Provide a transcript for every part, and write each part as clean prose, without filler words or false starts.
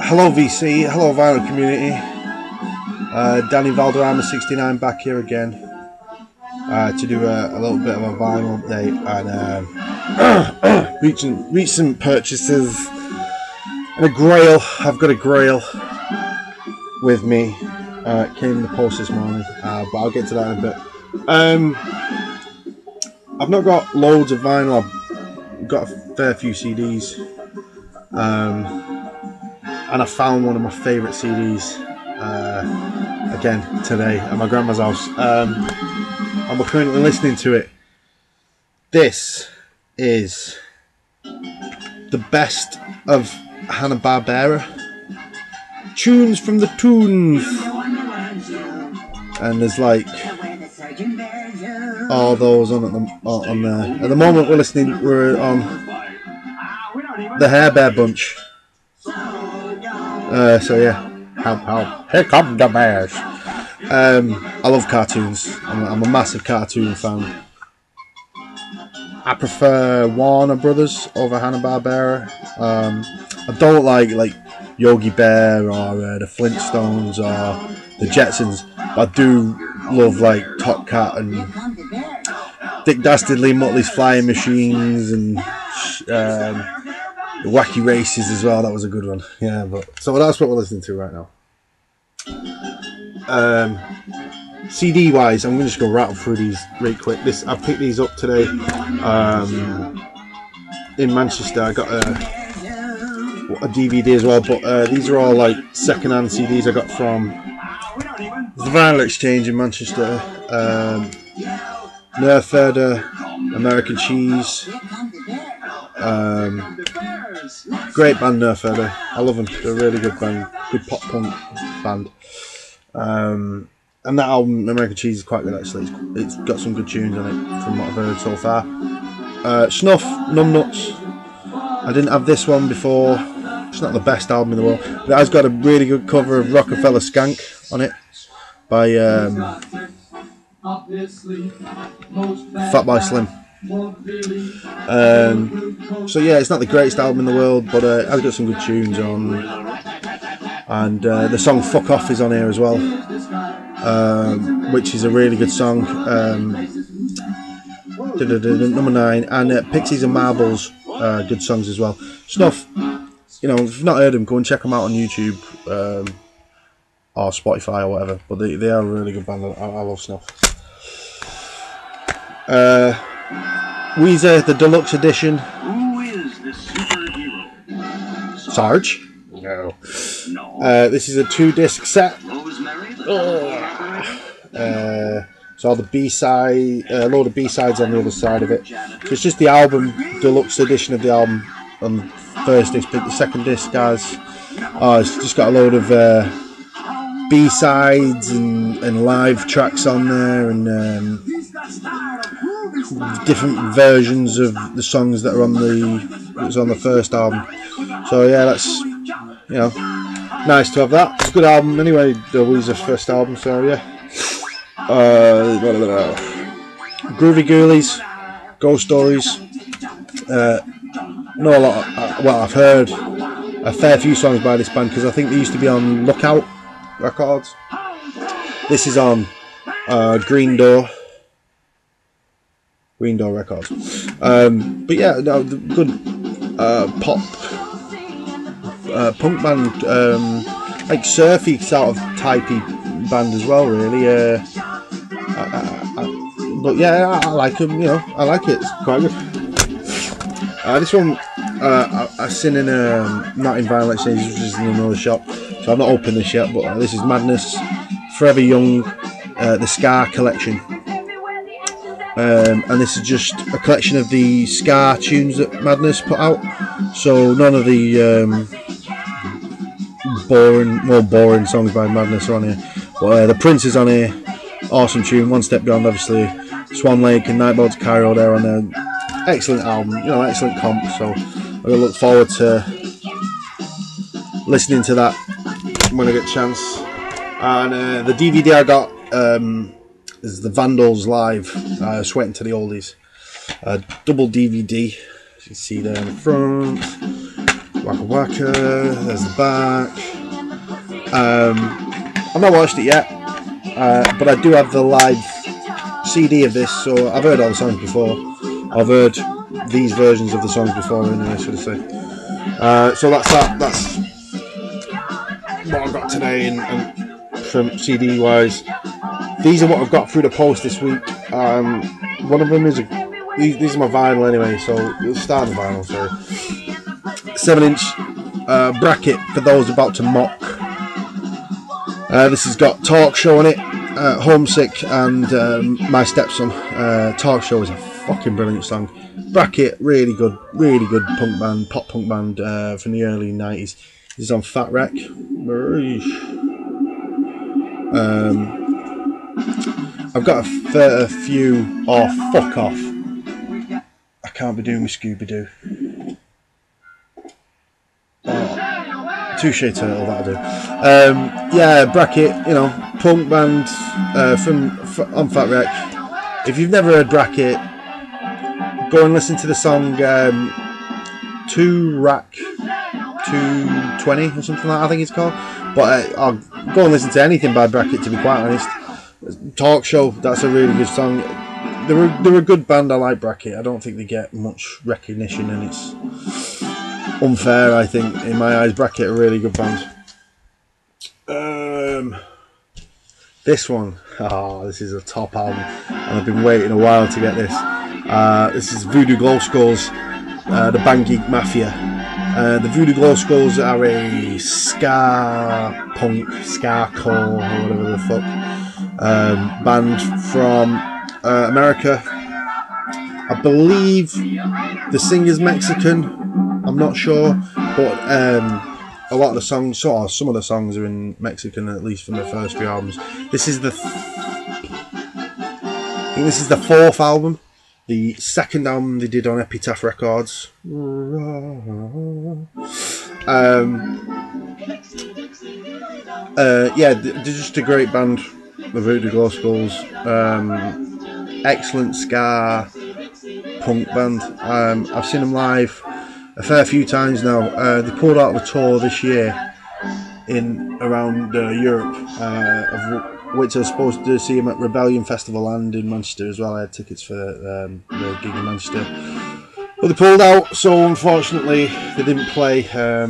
Hello VC, hello vinyl community. Danny Valderrama 69 back here again to do a little bit of a vinyl update and recent purchases and a grail. I've got a grail with me. It came in the post this morning, but I'll get to that in a bit. I've not got loads of vinyl. I've got a fair few CDs. And I found one of my favourite CDs again today at my grandma's house, and we're currently listening to it. This is the best of Hanna-Barbera, tunes from the tunes, and there's like all those on there. At the moment we're on the Hair Bear Bunch. So yeah, here come the bears. I love cartoons. I'm a massive cartoon fan. I prefer Warner Brothers over Hanna-Barbera. I don't like Yogi Bear or the Flintstones or the Jetsons. But I do love like Top Cat and Dick Dastardly, Muttley's Flying Machines, and Wacky Races as well. That was a good one. Yeah, but so that's what we're listening to right now. CD wise, I'm gonna just go rattle through these really quick. I picked these up today in Manchester. I got a DVD as well, but these are all like second-hand CDs I got from the Vinyl Exchange in Manchester. Nerf Herder, American Cheese. Great band, Nerf Herder. I love them. They're a really good band, good pop punk band. And that album, American Cheese, is quite good actually. It's got some good tunes on it from what I've heard so far. Snuff, Numbnuts. I didn't have this one before. It's not the best album in the world, but it has got a really good cover of Rockefeller Skank on it by Fatboy Slim. So yeah, it's not the greatest album in the world, but it has got some good tunes on, and the song "Fuck Off" is on here as well, which is a really good song. Number 9, and Pixies and Marbles, good songs as well. Snuff, you know, if you've not heard them, go and check them out on YouTube or Spotify or whatever. But they are a really good band. I love Snuff. Weezer, the deluxe edition. Who is the superhero? Sarge? No. This is a 2-disc set. So all the B-side, a load of B-sides on the other side of it. So it's just the album, deluxe edition of the album on the first disc. But the second disc, guys, it's just got a load of B-sides and live tracks on there, and different versions of the songs that are on the first album. So yeah, that's, you know, nice to have that. It's a good album anyway, the Weezer's first album. So yeah. Groovy Ghoulies, Ghost Stories. Know a lot. Well, I've heard a fair few songs by this band because I think they used to be on Lookout Records. This is on Green Door Records. But yeah, no, good pop punk band, like surfy sort of typey band as well, really. But yeah, I like them. You know, I like it. It's quite good. This one I've seen in not in Vinyl Exchange, which is in another shop, so I've not opened this yet. But this is Madness, Forever Young, the Ska collection. And this is just a collection of the ska tunes that Madness put out. So none of the more boring songs by Madness are on here. But the Prince is on here. Awesome tune. One Step Beyond, obviously. Swan Lake and Nightboat to Cairo, they're on there. Excellent album. You know, excellent comp. So I'm gonna look forward to listening to that when I get a chance. And the DVD I got is the Vandals Live, Sweating to the Oldies. Double DVD, as you can see there in the front. Waka Waka, there's the back. I've not watched it yet, but I do have the live CD of this, so I've heard all the songs before. I've heard these versions of the songs before anyway, should I say. So that's that. That's what I've got today, and from CD wise. These are what I've got through the post this week. One of them is these are my vinyl anyway, so we'll start the vinyl. Sorry, 7-inch bracket for those about to mock. This has got Talk Show on it, Homesick, and My Stepson. Talk Show is a fucking brilliant song. Bracket, really good punk band, pop punk band from the early 90s. This is on Fat Wreck. I've got a few. Oh, fuck off. I can't be doing with Scooby-Doo. Touche Turtle, that'll do. Yeah, Bracket, you know, punk band on Fat Wreck. If you've never heard Bracket, go and listen to the song 2 Rack 220 or something like that, I think it's called. But I'll go and listen to anything by Bracket, to be quite honest. Talk Show, that's a really good song. They're a good band. I like Bracket. I don't think they get much recognition, and it's unfair, I think, in my eyes. Bracket are a really good band. This one, this is a top album, and I've been waiting a while to get this. This is Voodoo Glow Skulls, the Band Geek Mafia. The Voodoo Glow Skulls are a ska punk, ska core, or whatever the fuck, band from America. I believe the singer's Mexican. I'm not sure, but a lot of the songs, or some of the songs, are in Mexican, at least from the first few albums. This is the fourth album. The second album they did on Epitaph Records. Yeah, they're just a great band, the Voodoo Glow Skulls. Excellent ska punk band. I've seen them live a fair few times now. They pulled out of a tour this year around Europe, of which I was supposed to see them at Rebellion Festival and in Manchester as well. I had tickets for the gig in Manchester, but they pulled out, so unfortunately they didn't play,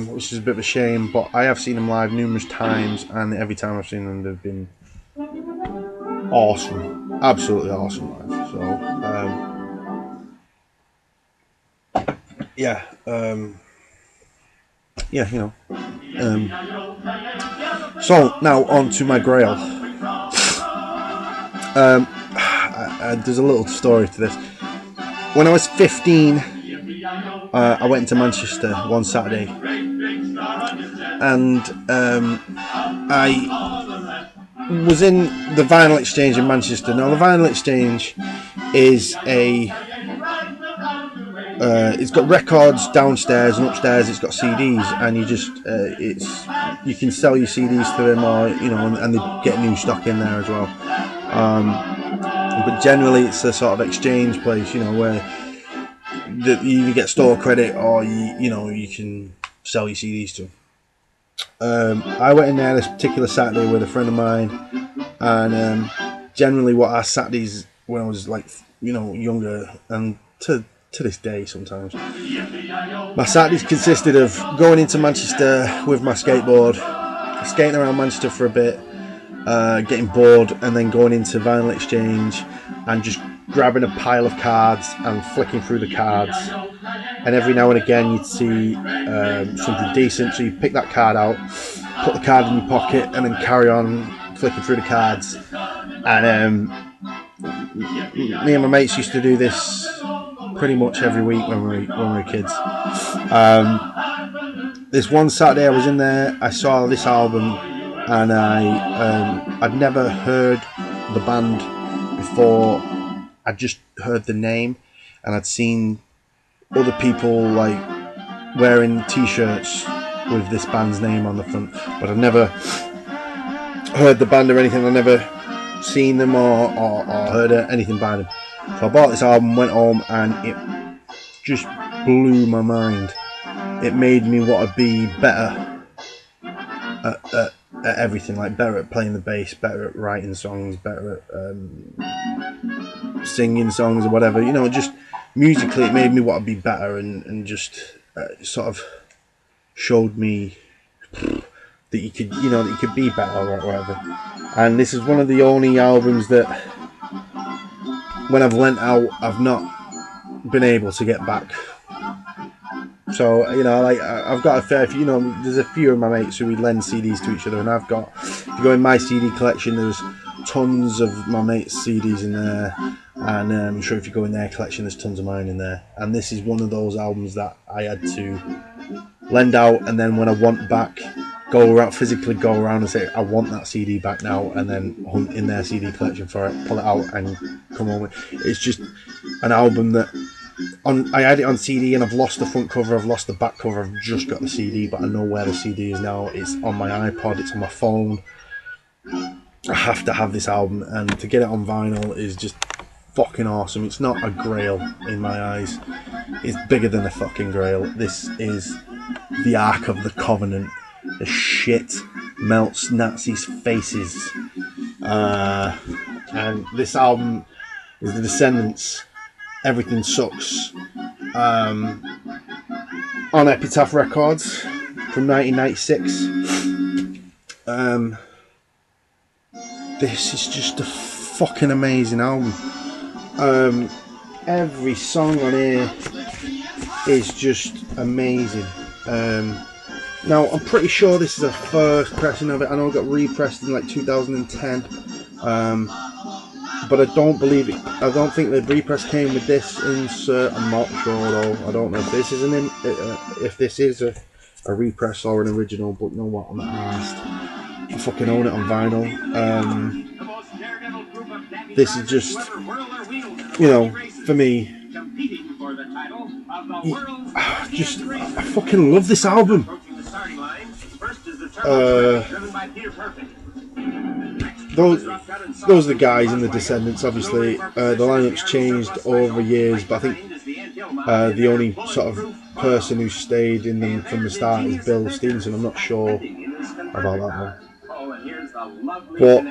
which is a bit of a shame. But I have seen them live numerous times, and every time I've seen them, they've been awesome, absolutely awesome live. So yeah, yeah, you know. So now on to my Grail. There's a little story to this. When I was 15, I went to Manchester one Saturday, and I was in the Vinyl Exchange in Manchester. Now the Vinyl Exchange is it's got records downstairs, and upstairs it's got CDs, and you just you can sell your CDs to them, or you know, and they get new stock in there as well. But generally it's a sort of exchange place, you know, where you either get store credit, or you know, you can sell your CDs to them. I went in there this particular Saturday with a friend of mine, and generally what our Saturdays when I was, like, you know, younger, and to this day sometimes, my Saturdays consisted of going into Manchester with my skateboard, skating around Manchester for a bit, getting bored, and then going into Vinyl Exchange and just grabbing a pile of cards and flicking through the cards. And every now and again you'd see something decent, so you pick that card out, put the card in your pocket, and then carry on flicking through the cards. And me and my mates used to do this pretty much every week when we were kids. This one Saturday I was in there, I saw this album, and I'd never heard the band before. I'd just heard the name, and I'd seen other people like wearing t-shirts with this band's name on the front, but I'd never heard the band or anything. I'd never seen them or heard anything by them. So I bought this album, went home, and it just blew my mind. it made me want to be better at everything, like better at playing the bass, better at writing songs, better at singing songs or whatever. You know, just musically, it made me want to be better, and just sort of showed me that you could, you know, that you could be better or whatever. And this is one of the only albums that, when I've lent out, I've not been able to get back. So, you know, like, I've got a fair few, you know, there's a few of my mates who we lend CDs to each other, and I've got, if you go in my CD collection, there's tons of my mates' CDs in there, and I'm sure if you go in their collection, there's tons of mine in there. And this is one of those albums that I had to lend out, and then when I want back, go around, physically go around and say, I want that CD back now, and then hunt in their CD collection for it, pull it out and come home with. It's just an album that, I had it on CD and I've lost the front cover, I've lost the back cover, I've just got the CD, but I know where the CD is now. It's on my iPod, it's on my phone. I have to have this album, and to get it on vinyl is just fucking awesome. It's not a grail in my eyes, it's bigger than a fucking grail. This is the Ark of the Covenant. The shit melts Nazis' faces. And this album is The Descendants, Everything Sucks, on Epitaph Records from 1996. This is just a fucking amazing album. Every song on here is just amazing. Now, I'm pretty sure this is a first pressing of it. I know it got repressed in like 2010, but I don't believe it. I don't think the repress came with this insert. I'm not sure though. I don't know if this is a repress or an original. But you know what? I'm not asked. I fucking own it on vinyl. This is just, you know, for me. I fucking love this album. Those are the guys in The Descendants. Obviously, the lineup's changed over years, but I think the only sort of person who stayed in them from the start is Bill Stevenson. I'm not sure about that one. But,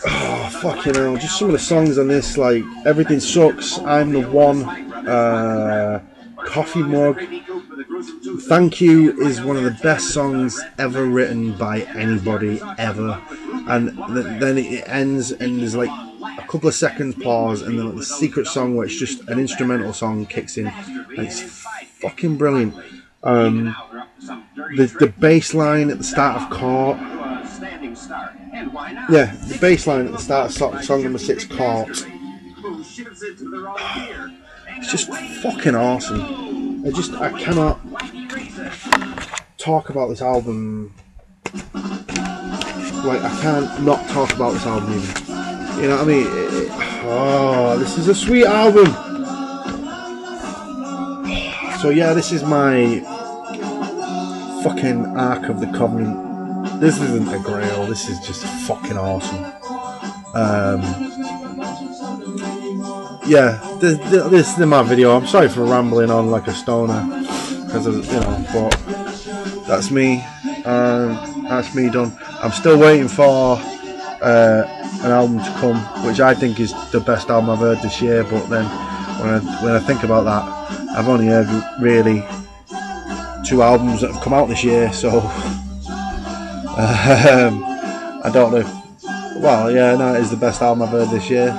oh, fucking hell, just some of the songs on this, like Everything Sucks, I'm the One, Coffee Mug, Thank You is one of the best songs ever written by anybody ever. And then it ends and there's like a couple of seconds pause, and then the secret song where it's just an instrumental song kicks in, and it's fucking brilliant. The bass line at the start of Court, yeah, the bass line at the start of song number 6, Court, it's just fucking awesome. I cannot talk about this album. Like, I can't not talk about this album even. You know what I mean? This is a sweet album. So yeah, this is my fucking Ark of the Covenant. This isn't a grail, this is just fucking awesome. Yeah, this is my video. I'm sorry for rambling on like a stoner, because you know, but that's me. That's me done. I'm still waiting for an album to come, which I think is the best album I've heard this year. But then when I think about that, I've only heard really 2 albums that have come out this year. So I don't know. Well, yeah, no, it is the best album I've heard this year.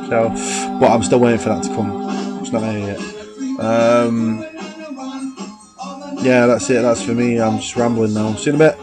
So, but I'm still waiting for that to come. It's not there yet. Yeah, that's it. That's for me. I'm just rambling now. See you in a bit.